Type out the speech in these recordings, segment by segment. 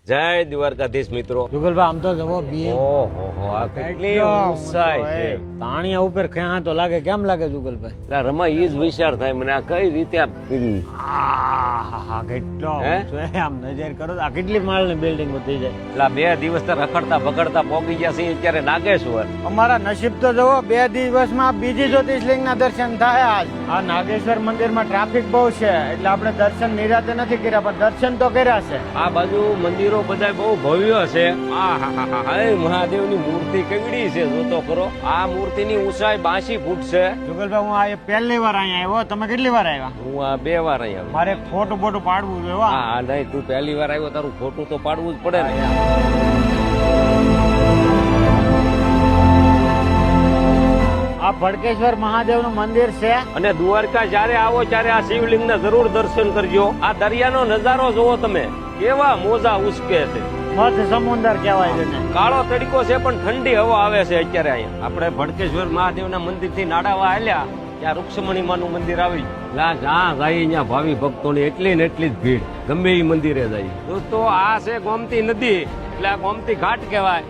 જય દ્વારકાધીશ મિત્રો. જુગલભાઈ આમ તો જવો બી ઓહો આ કેટલી ઊંચાઈ છે. તાણિયા ઉપર ક્યાં તો લાગે, કેમ લાગે જુગલભાઈ? એટલે રમા ઈ જ વિચાર થાય મને, આ કઈ રીતે આ પીરી આહાહા, કેટલો હે? ઊંચો છે. આમ નજર કરો તો આ કેટલી માળની બિલ્ડિંગ થઈ જાય. એટલે 2 દિવસ તો રખડતા બગડતા પોગી ગયા છે અત્યારે નાગેશ્વર. અમારા નસીબ તો જવો 2 દિવસમાં બીજી જ્યોતિર્લિંગના દર્શન થાય. આજ આ નાગેશ્વર મંદિરમાં ટ્રાફિક બહુ છે એટલે આપણે દર્શન નિરાતે નથી કર્યા, પણ દર્શન તો કર્યા છે. આ બાજુ મંદિરો બધા બહુ ભવ્ય છે. મહાદેવની મૂર્તિ કેવડી છે જોતો કરો. આ મૂર્તિની ઊંચાઈ 82 ફૂટ છે. જુગલભાઈ હું આ પહેલી વાર અહીંયા આવ્યો, તમે કેટલી વાર આવ્યા? હું આ 2 વાર અહીંયા મારે ફોટો બોટો પાડવું જોઈએ. હો. હા નહીં, તું પહેલી વાર આવ્યો, તારું ખોટું તો પાડવું જ પડે ને. આ ભડકેશ્વર મહાદેવનું મંદિર છે. અને દ્વારકા જયારે આવો ત્યારે આ શિવલિંગના જરૂર દર્શન કરજો. આ દરિયાનો નજારો જોવો તમે, કેવા મોજા ઉસકે છે. મધ સમુદ્ર કહેવાય છે ને. કાળો તડકો છે પણ ઠંડી હવા આવે છે અત્યારે અહીંયા. આપણે ભડકેશ્વર મહાદેવના મંદિર થી નાડાવા આલ્યા ત્યાં રૂક્ષમણી માનું મંદિર આવી. જ્યાં જાય ત્યાં ભાવિ ભક્તોની એટલી ને એટલી જ ભીડ, ગમે એ મંદિરે જાય. દોસ્તો આ છે ગોમતી નદી, એટલે આ ગોમતી ઘાટ કહેવાય.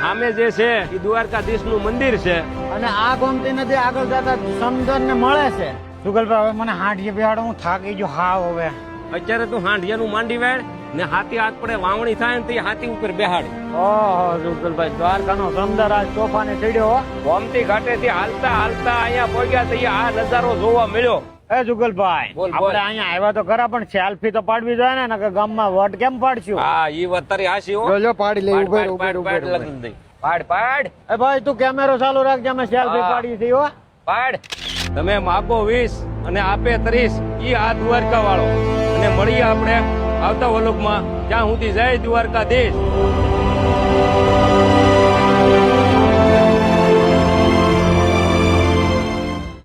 સામે જે છે એ દ્વારકાધીશ નું મંદિર છે. અને આ ગોમતી નદી આગળ જતા સમુદ્ર ને મળે છે. જુગલભાઈ હવે મને હાંડીએ બેહાડો, હું થાકી ગયો હાવ. હવે અત્યારે તું હાંડિયાનું માંડી વેળ ને હાથી હાથ પડે વાવણી થાય ને તે હાથી ઉપર બેહાડી. ઓહો જુગલભાઈ, દ્વારકાનો સમુદ્ર આજ તોફાને ચડ્યો. ગોમતી ઘાટેથી હાલતા હાલતા અહીંયા પહોંચ્યા તો આ નજારો જોવા મળ્યો. એ જુગલભાઈ, બોલ, બોલ. આપણે અહીંયા આવ્યા તો ખરા, પણ સેલ્ફી તો પાડવી જોઈએ ને, નકર ગામમાં વટ કેમ પાડશું? હા ઈ વાત તારી હાચી હો. જો પાડી લે. પાડ, ઉભેર પાડ, ઉભેર પાડ, ઉભેર પાડ લગ્ન થઈ. પાડ પાડ એ ભાઈ તું કેમેરો ચાલુ રાખજે, અમે સેલ્ફી હા. પાડી હતી. હો પાડ. તમે માગો 20 અને આપે 30, ઈ આ દ્વારકા વાળો. અને મળીએ આપણે આવતા વલોકમાં. જ્યાં સુધી જય દ્વારકાધીશ.